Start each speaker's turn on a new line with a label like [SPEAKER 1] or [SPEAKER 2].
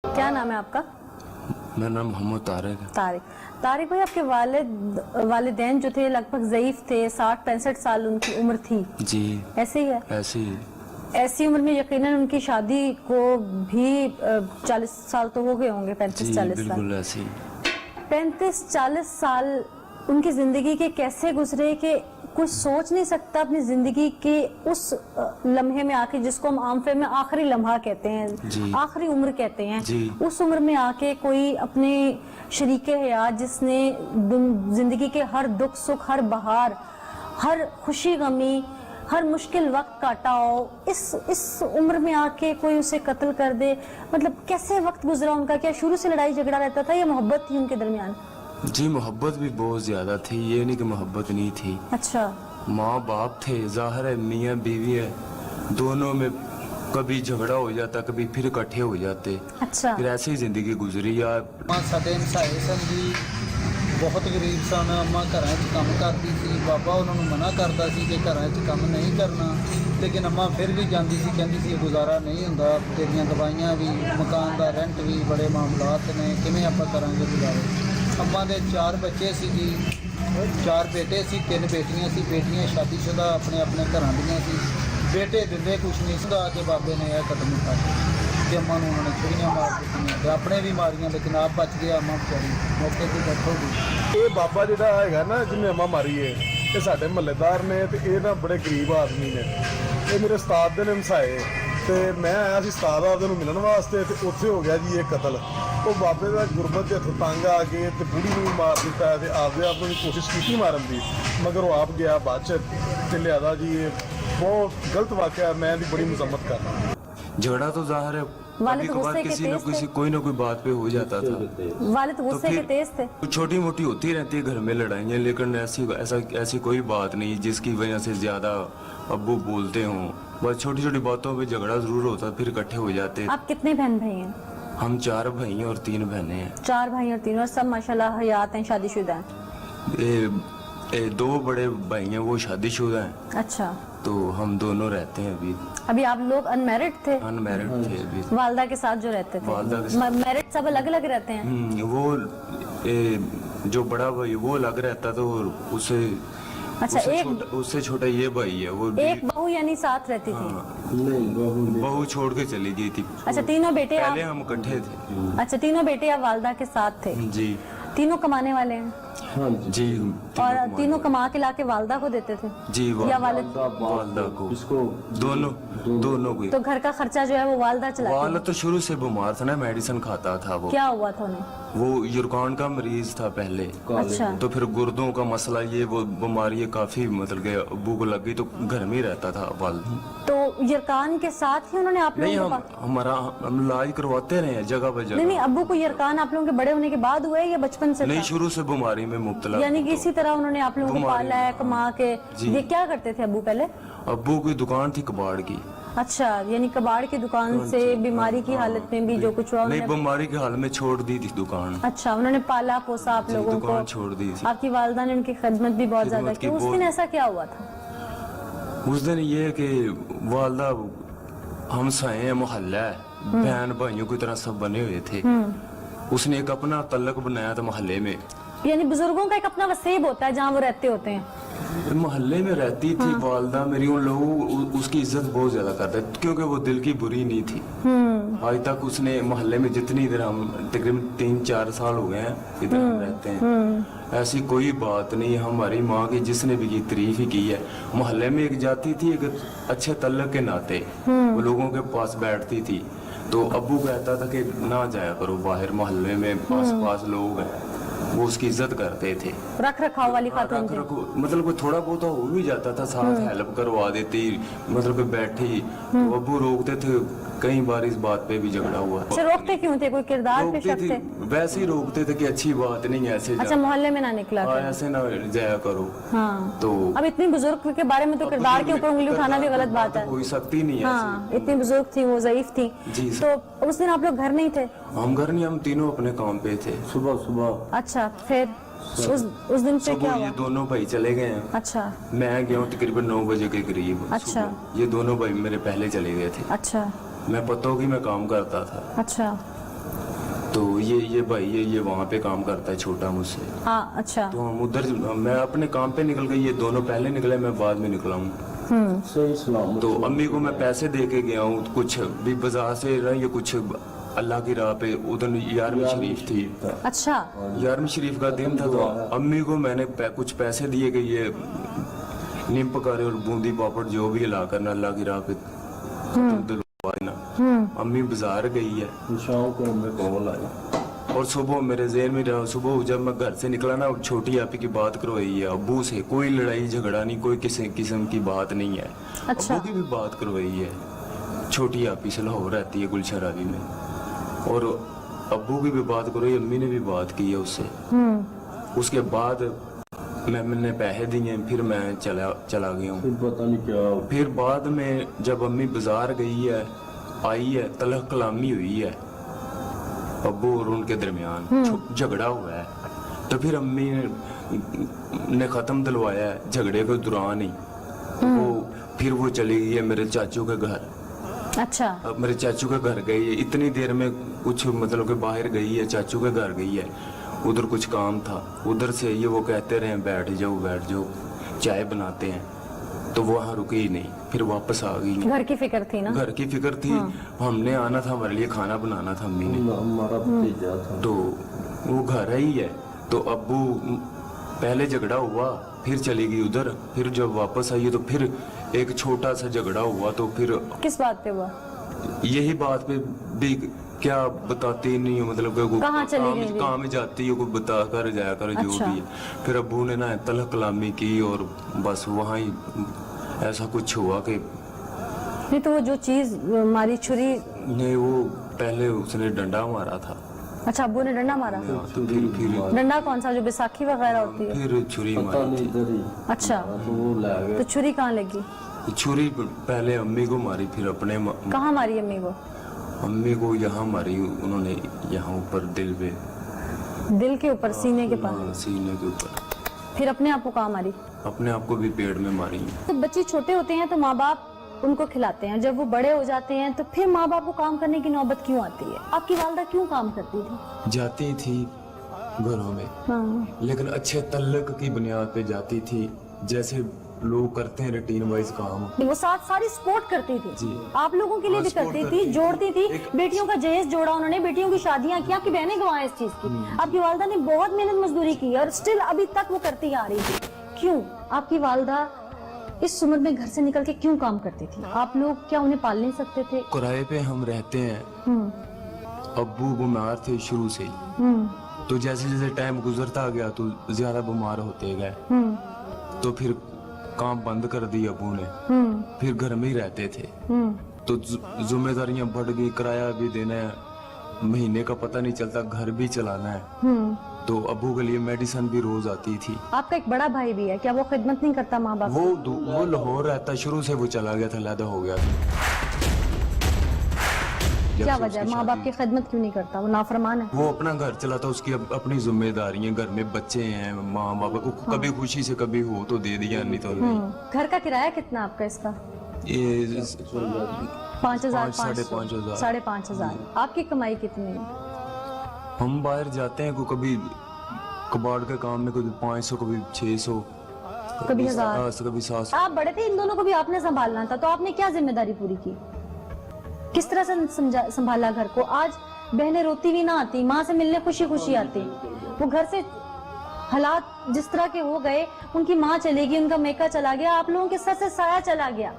[SPEAKER 1] क्या नाम है आपका?
[SPEAKER 2] मेरा नाम मोहम्मद तारिक है।
[SPEAKER 1] तारिक भाई, आपके वालिदैन जो थे लगभग ज़ईफ थे, 60-65 साल उनकी उम्र थी।
[SPEAKER 2] जी
[SPEAKER 1] ऐसे ही है?
[SPEAKER 2] ऐसे ही।
[SPEAKER 1] ऐसी उम्र में यकीनन उनकी शादी को भी 40 साल तो हो गए होंगे, 35-40 साल।
[SPEAKER 2] बिल्कुल ऐसे ही।
[SPEAKER 1] 35-40 साल उनकी जिंदगी के कैसे गुजरे कि कोई सोच नहीं सकता अपनी जिंदगी के उस लम्हे में आके, जिसको हम आम में आखिरी लम्हा कहते हैं, आखिरी उम्र कहते हैं, उस उम्र में आके कोई अपने शरीके हयात जिसने जिंदगी के हर दुख सुख, हर बहार, हर खुशी गमी, हर मुश्किल वक्त काटा हो, इस उम्र में आके कोई उसे कत्ल कर दे, मतलब कैसे वक्त गुजरा उनका? क्या शुरू से लड़ाई झगड़ा रहता था या मोहब्बत थी उनके दरमियान?
[SPEAKER 2] जी मोहब्बत भी बहुत ज्यादा थी, ये नहीं कि मोहब्बत नहीं थी।
[SPEAKER 1] अच्छा।
[SPEAKER 2] माँ बाप थे, जाहिर है मियाँ बीवी है, दोनों में कभी झगड़ा हो जाता, कभी फिर इकट्ठे हो जाते।
[SPEAKER 1] अच्छा।
[SPEAKER 2] फिर ऐसे ही जिंदगी गुजरी। यार
[SPEAKER 3] ਸਾਡੇ ਮਸਾਏ ਸਨ ਜੀ, ਬਹੁਤ ਗਰੀਬ ਸਨ। ਅੰਮਾ ਘਰਾਂ 'ਚ ਕੰਮ ਕਰਦੀ ਸੀ, ਬਾਬਾ ਉਹਨਾਂ ਨੂੰ ਮਨਾ ਕਰਦਾ ਸੀ ਕਿ ਘਰਾਂ 'ਚ ਕੰਮ ਨਹੀਂ ਕਰਨਾ, ਲੇਕਿਨ ਅੰਮਾ ਫਿਰ ਵੀ ਜਾਂਦੀ ਸੀ, ਕਹਿੰਦੀ ਸੀ ਗੁਜ਼ਾਰਾ ਨਹੀਂ ਹੁੰਦਾ, ਤੇਰੀਆਂ ਦਵਾਈਆਂ ਵੀ, ਮਕਾਨ ਦਾ ਰੈਂਟ ਵੀ, ਬੜੇ ਮਾਮਲਾਤ ਨੇ, ਕਿਵੇਂ ਆਪਾਂ ਕਰਾਂਗੇ ਗੁਜ਼ਾਰੇ। ਅੰਮਾ ਦੇ 4 ਬੱਚੇ ਸੀ ਜੀ, 4 ਬੇਟੇ ਸੀ, 3 ਬੇਟੀਆਂ ਸੀ। ਬੇਟੀਆਂ ਸ਼ਾਦੀशुदा ਆਪਣੇ ਆਪਣੇ ਘਰਾਂ ਦੀਆਂ ਸੀ, ਬੇਟੇ ਦਿੰਦੇ ਕੁਛ ਨਹੀਂ ਸੀ। ਆ ਕੇ ਬਾਬੇ ਨੇ ਇਹ ਕਦਮ ਉਠਾਇਆ ਕਿ ਅੰਮਾ ਨੂੰ ਉਹਨਾਂ ਨੇ ਛੁਰੀਆਂ ਮਾਰ ਦਿੱਤੀਆਂ ਤੇ ਆਪਣੇ ਵੀ ਮਾਰੀਆਂ, ਲੇਕਿਨ ਆਪ ਬਚ ਗਿਆ। ਅੰਮਾ ਵਿਚਾਰੀ ਮੌਕੇ ਤੇ ਡੈਥ ਹੋ ਗਈ।
[SPEAKER 4] ਇਹ ਬਾਬਾ ਜਿਹੜਾ ਹੈਗਾ ਨਾ, ਜਿਹਨੇ ਅੰਮਾ ਮਾਰੀ ਹੈ, ਇਹ ਸਾਡੇ ਮਹੱਲੇਦਾਰ ਨੇ ਤੇ ਇਹ ਨਾ ਬੜੇ ਗਰੀਬ ਆਦਮੀ ਨੇ। ਇਹ ਮੇਰੇ ਉਸਤਾਦ ਦੇ ਨੇ ਮਸਾਏ ਤੇ ਮੈਂ ਆਇਆ ਸੀ ਉਸਤਾਦ ਆਪਦੇ ਨੂੰ ਮਿਲਣ ਵਾਸਤੇ ਤੇ ਉੱਥੇ ਹੋ ਗਿਆ ਜੀ ਇਹ ਕਤਲ। ਉਹ ਬਾਬੇ ਦਾ ਗੁਰਬਤ ਦੇ ਹੱਥੋਂ ਤੰਗ ਆ ਕੇ ਤੇ ਬੁੜੀ ਨੂੰ ਵੀ ਮਾਰ ਦਿੱਤਾ ਤੇ ਆਪਦੇ ਆਪ ਨੂੰ ਵੀ ਕੋਸ਼ਿਸ਼ ਕੀਤੀ ਮਾਰਨ ਦੀ, ਮਗਰ ਉਹ ਆਪ ਗਿਆ ਬਾਅਦ ਚ ਤੇ ਲਿਆਦਾ जी। ये बहुत गलत वाक़या है, मैं भी बड़ी मजम्मत कर रहा हूँ।
[SPEAKER 2] झगड़ा तो जाहिर है कभी कभार किसी न किसी कोई ना कोई बात पे हो जाता था।
[SPEAKER 1] वालिद गुस्से के तेज थे।
[SPEAKER 2] छोटी मोटी होती रहती है घर में लड़ाइयाँ, लेकिन ऐसी कोई बात नहीं जिसकी वजह से ज्यादा अब्बू बोलते हों। बस छोटी छोटी बातों पे झगड़ा जरूर होता, फिर इकट्ठे हो जाते।
[SPEAKER 1] आप कितने बहन भाई हैं?
[SPEAKER 2] हम 4 भाई हैं और 3 बहनें हैं।
[SPEAKER 1] 4 भाई और 3, और सब माशाल्लाह हयात हैं, शादीशुदा हैं।
[SPEAKER 2] 2 बड़े भाई हैं, वो शादीशुदा हैं।
[SPEAKER 1] अच्छा।
[SPEAKER 2] तो हम दोनों रहते हैं
[SPEAKER 1] अभी आप लोग अनमैरिड थे?
[SPEAKER 2] अनमैरिड थे अभी।
[SPEAKER 1] वालदा के साथ जो रहते थे?
[SPEAKER 2] वालदा के साथ।
[SPEAKER 1] मैरिड सब अलग अलग रहते हैं?
[SPEAKER 2] वो जो बड़ा भाई वो अलग रहता था, और उसे
[SPEAKER 1] अच्छा,
[SPEAKER 2] उससे छोटा ये भाई है। वो
[SPEAKER 1] एक बहू यानी साथ रहती थी?
[SPEAKER 2] नहीं, बहू छोड़ के चली गई थी।
[SPEAKER 1] अच्छा, तीनों बेटे
[SPEAKER 2] पहले हम इकट्ठे थे।
[SPEAKER 1] अच्छा, तीनों बेटे आप वालदा के साथ थे?
[SPEAKER 2] जी।
[SPEAKER 1] तीनों कमाने वाले हैं?
[SPEAKER 2] हाँ जी।
[SPEAKER 1] और तीनों कमा के लाके वालदा को देते थे?
[SPEAKER 2] जी।
[SPEAKER 1] या वालदा
[SPEAKER 2] को? दोनों को।
[SPEAKER 1] तो घर का खर्चा जो है वो वालदा चलाती?
[SPEAKER 2] वालदा तो शुरू से बीमार था ना, मेडिसिन खाता था वो।
[SPEAKER 1] क्या हुआ था उन्हें?
[SPEAKER 2] वो युरकान का मरीज था पहले।
[SPEAKER 1] अच्छा।
[SPEAKER 2] तो फिर गुर्दों का मसला, ये वो बीमारी काफी मतलब के अब्बू को लग गई, तो घर में ही रहता था वालदा।
[SPEAKER 1] तो यरकान के साथ ही उन्होंने आप लोगों
[SPEAKER 2] को हम इलाज करवाते रहे जगह पर जगह।
[SPEAKER 1] नहीं, अब्बू को यरकान आप लोगों के बड़े होने के बाद हुआ है या बचपन से?
[SPEAKER 2] नहीं, शुरू से बीमारी में मुब्तला।
[SPEAKER 1] यानी कि इसी तरह उन्होंने आप लोगों को पाला है, कमा के। ये क्या करते थे अब्बू पहले?
[SPEAKER 2] अब्बू की दुकान थी कबाड़ की।
[SPEAKER 1] अच्छा, यानी कबाड़ की दुकान से बीमारी की हालत में भी जो कुछ हुआ?
[SPEAKER 2] नहीं, बीमारी की हालत में छोड़ दी थी दुकान।
[SPEAKER 1] अच्छा, उन्होंने पाला पोसा आप लोगों को,
[SPEAKER 2] छोड़ दी थी।
[SPEAKER 1] आपकी वालदा ने उनकी खिदमत भी बहुत ज्यादा की। उस दिन ऐसा क्या हुआ था?
[SPEAKER 2] उस दिन ये कि वालदा हम साए मोहल्ला है, बहन भाइयों की तरह सब बने हुए थे। उसने एक अपना तल्लक बनाया था मोहल्ले में।
[SPEAKER 1] यानी बुजुर्गों का एक अपना वसीब होता है जहाँ वो रहते होते हैं।
[SPEAKER 2] मोहल्ले में रहती थी वालदा मेरी, उन लोगों उसकी इज्जत बहुत ज्यादा करते, क्योंकि वो दिल की बुरी नहीं थी। आज तक उसने मोहल्ले में जितनी इधर हम तकरीबन 3-4 साल हो गए हैं इधर हम रहते हैं, ऐसी कोई बात नहीं। हमारी माँ की जिसने भी की तारीफ ही की है। मोहल्ले में एक जाती थी, एक अच्छे तल्लक के नाते वो लोगों के पास बैठती थी। तो अब्बू कहता था कि ना जाया करो बाहर, मोहल्ले में आस पास लोग हैं, वो उसकी इज्जत करते थे।
[SPEAKER 1] रख रखाव वाली खातून थी।
[SPEAKER 2] मतलब कोई थोड़ा बहुत हो भी जाता था, साथ हेल्प करवा देती, मतलब कि बैठी तो अब्बू रोकते थे। कई बार इस बात पे भी झगड़ा हुआ।
[SPEAKER 1] अच्छा, रोकते क्यों थे? कोई किरदार पे शक थे?
[SPEAKER 2] वैसे ही रोकते थे कि अच्छी बात नहीं है ऐसे।
[SPEAKER 1] अच्छा, मोहल्ले में ना निकला था।
[SPEAKER 2] ऐसे ना जाया करो।
[SPEAKER 1] हाँ।
[SPEAKER 2] तो
[SPEAKER 1] अब इतनी बुजुर्ग के बारे में तो किरदार के ऊपर उंगली उठाना भी गलत बात है।
[SPEAKER 2] कोई सकती नहीं है।
[SPEAKER 1] हाँ, इतनी बुजुर्ग थी, वो ज़ईफ थी।
[SPEAKER 2] जी।
[SPEAKER 1] तो उस दिन आप लोग घर नहीं थे?
[SPEAKER 2] हम घर नहीं, हम तीनों अपने काम पे थे। सुबह।
[SPEAKER 1] अच्छा, फिर उस दिन से क्या हुआ?
[SPEAKER 2] ये दोनों भाई चले गए हैं।
[SPEAKER 1] अच्छा।
[SPEAKER 2] मैं गया हूँ तकरीबन 9 बजे के करीब।
[SPEAKER 1] अच्छा।
[SPEAKER 2] ये दोनों भाई मेरे पहले चले गए थे।
[SPEAKER 1] अच्छा।
[SPEAKER 2] मैं पतों की मैं काम करता था।
[SPEAKER 1] अच्छा।
[SPEAKER 2] तो ये भाई ये वहाँ पे काम करता है छोटा मुझसे।
[SPEAKER 1] हाँ अच्छा।
[SPEAKER 2] तो हम उधर, मैं अपने काम पे निकल गई, ये दोनों पहले निकले, मैं बाद में निकला हूँ।
[SPEAKER 3] सही सलामत।
[SPEAKER 2] तो अम्मी को मैं पैसे दे के गया हूँ, कुछ भी बाजार से ये कुछ अल्लाह की राह पे, उधर 11वीं शरीफ थी,
[SPEAKER 1] अच्छा
[SPEAKER 2] 11वीं शरीफ का दिन था। तो अम्मी को मैंने कुछ पैसे दिए कि ये नीम पकारे और बूंदी पापड़ जो भी ला करना अल्लाह की राह पे दिलवा देना। अम्मी बाजार गई है
[SPEAKER 3] शाम को मैं कॉल आई,
[SPEAKER 2] और सुबह मेरे ज़हन में रहा, सुबह जब मैं घर से निकला ना, छोटी आपी की बात करवाई है अब्बू से, कोई लड़ाई झगड़ा नहीं, कोई किसी किस्म की बात नहीं है।
[SPEAKER 1] अच्छा।
[SPEAKER 2] अब्बू की भी बात करवाई है, छोटी आपी से लाहौर रहती है गुलशराबी में, और अब्बू की भी बात करवाई, अम्मी ने भी बात की है उससे। उसके बाद मैंने पैसे दिए, फिर मैं चला गया हूँ।
[SPEAKER 3] फिर पता नहीं क्या
[SPEAKER 2] फिर बाद में जब अम्मी बाजार गई है, आई है, तलह कलामी हुई है अब्बू और उनके दरमियान, झगड़ा हुआ है। तो फिर अम्मी ने खत्म दिलवाया है झगड़े के दौरान ही। फिर वो चली गई है मेरे चाचू के घर।
[SPEAKER 1] अच्छा।
[SPEAKER 2] अब मेरे चाचू के घर गई है, इतनी देर में कुछ मतलब कि बाहर गई है, चाचू के घर गई है, उधर कुछ काम था, उधर से ये वो कहते रहे बैठ जाओ चाय बनाते हैं, तो वो वहाँ रुकी ही नहीं, फिर वापस आ गई।
[SPEAKER 1] घर की फिक्र थी ना।
[SPEAKER 2] घर की फिक्र थी, हमने आना था, हमारे लिए खाना बनाना था अम्मी ने।
[SPEAKER 3] हमारा भतीजा था।
[SPEAKER 2] तो वो घर आई है, तो अब्बू पहले झगड़ा हुआ, फिर चली गई उधर, फिर जब वापस आई है तो फिर एक छोटा सा झगड़ा हुआ। तो फिर
[SPEAKER 1] किस बात पे हुआ?
[SPEAKER 2] यही बात पे भी क्या बताती नहीं हो, मतलब कि
[SPEAKER 1] कहाँ चली गई थी?
[SPEAKER 2] काम में जाती है, कोई बता कर जाया कर जो
[SPEAKER 1] अच्छा।
[SPEAKER 2] भी है। फिर अब्बू ने ना तलह कलामी की, और बस वहाँ ही ऐसा कुछ हुआ कि
[SPEAKER 1] नहीं तो वो जो चीज मारी, छुरी।
[SPEAKER 2] नहीं, वो पहले उसने डंडा मारा था।
[SPEAKER 1] अच्छा, अब्बू ने डंडा मारा।
[SPEAKER 2] तो फिर
[SPEAKER 1] डंडा कौन सा, जो बैसाखी वगैरह होती है?
[SPEAKER 2] फिर छुरी
[SPEAKER 3] पता
[SPEAKER 2] मारी
[SPEAKER 3] नहीं
[SPEAKER 2] थी।
[SPEAKER 3] इधर ही।
[SPEAKER 1] अच्छा,
[SPEAKER 3] तो वो ले गए।
[SPEAKER 1] तो छुरी कहाँ लगी?
[SPEAKER 2] छुरी पहले अम्मी को मारी, फिर अपने
[SPEAKER 1] कहाँ मारी अम्मी को?
[SPEAKER 2] अम्मी को यहाँ मारी उन्होंने, यहाँ ऊपर दिल पे,
[SPEAKER 1] दिल के ऊपर, सीने के पास।
[SPEAKER 2] सीने के ऊपर।
[SPEAKER 1] फिर अपने आप को कहाँ मारी?
[SPEAKER 2] अपने आप को भी पेड़ में मारी।
[SPEAKER 1] तो बच्चे छोटे होते हैं तो माँ बाप उनको खिलाते हैं, जब वो बड़े हो जाते हैं तो फिर माँ बाप को काम करने की नौबत क्यों आती है? आपकी वालदा क्यों काम करती थी?
[SPEAKER 2] जाती थी घरों में,
[SPEAKER 1] हाँ।
[SPEAKER 2] लेकिन अच्छे तल्लक की बुनियाद पे जाती थी, जैसे लोग करते हैं रूटीन वाइज काम।
[SPEAKER 1] वो सारी सपोर्ट करती थी,
[SPEAKER 2] जी।
[SPEAKER 1] आप लोगों के लिए भी
[SPEAKER 2] सपोर्ट
[SPEAKER 1] करती
[SPEAKER 2] करती
[SPEAKER 1] थी,
[SPEAKER 2] थी।
[SPEAKER 1] जोड़ती थी, बेटियों का जहेज जोड़ा उन्होंने, बेटियों की शादियां की, आपकी बहनें गवाएं इस चीज की। आपकी वालदा ने बहुत मेहनत मजदूरी की और स्टिल अभी तक वो करती आ रही थी। क्यों आपकी वालदा इस उम्र में घर से निकल के क्यों काम करती थी? आप लोग क्या उन्हें पाल नहीं सकते थे?
[SPEAKER 2] किराए पे हम रहते हैं, अब्बू बीमार थे शुरू से ही, तो जैसे जैसे टाइम गुजरता गया तो ज्यादा बीमार होते गए, तो फिर काम बंद कर दी अब्बू ने, फिर घर में ही रहते थे, तो जिम्मेदारियां बढ़ गई, किराया भी देना है, महीने का पता नहीं चलता, घर भी चलाना है, तो अब्बू के लिए मेडिसिन भी रोज आती थी।
[SPEAKER 1] आपका एक बड़ा भाई भी है, क्या वो खिदमत नहीं करता माँ बाप?
[SPEAKER 2] वो लाहौर रहता, शुरू से वो चला गया था, अलहदा हो गया था।
[SPEAKER 1] क्या
[SPEAKER 2] जब से
[SPEAKER 1] वजह,
[SPEAKER 2] उसकी
[SPEAKER 1] माँ बाप
[SPEAKER 2] शादी-
[SPEAKER 1] की खिदमत क्यों नहीं करता? वो नाफरमान है।
[SPEAKER 2] वो अपना घर चलाता, उसकी अपनी जिम्मेदारियां, घर में बच्चे हैं, माँ बाप को कभी खुशी से कभी हो तो दे दिया, नहीं तो नहीं।
[SPEAKER 1] घर का किराया कितना आपका इसका?
[SPEAKER 2] ये
[SPEAKER 1] 5,000,
[SPEAKER 2] 5,500,
[SPEAKER 1] 5,500। आपकी कमाई कितनी है?
[SPEAKER 2] हम बाहर जाते हैं, कोई कभी कबाड़ के काम में कभी 500, कभी 600,
[SPEAKER 1] कभी 1,000।
[SPEAKER 2] कभी 700।
[SPEAKER 1] आप बड़े थे, इन दोनों को भी आपने संभालना था, तो आपने क्या जिम्मेदारी पूरी की? किस तरह से संभाला घर को? आज बहनें रोती भी ना आती, माँ से मिलने खुशी खुशी आती, वो घर से हालात जिस तरह के हो गए, उनकी माँ चली गई, उनका मेका चला गया, आप लोगों के सर से साया चला गया।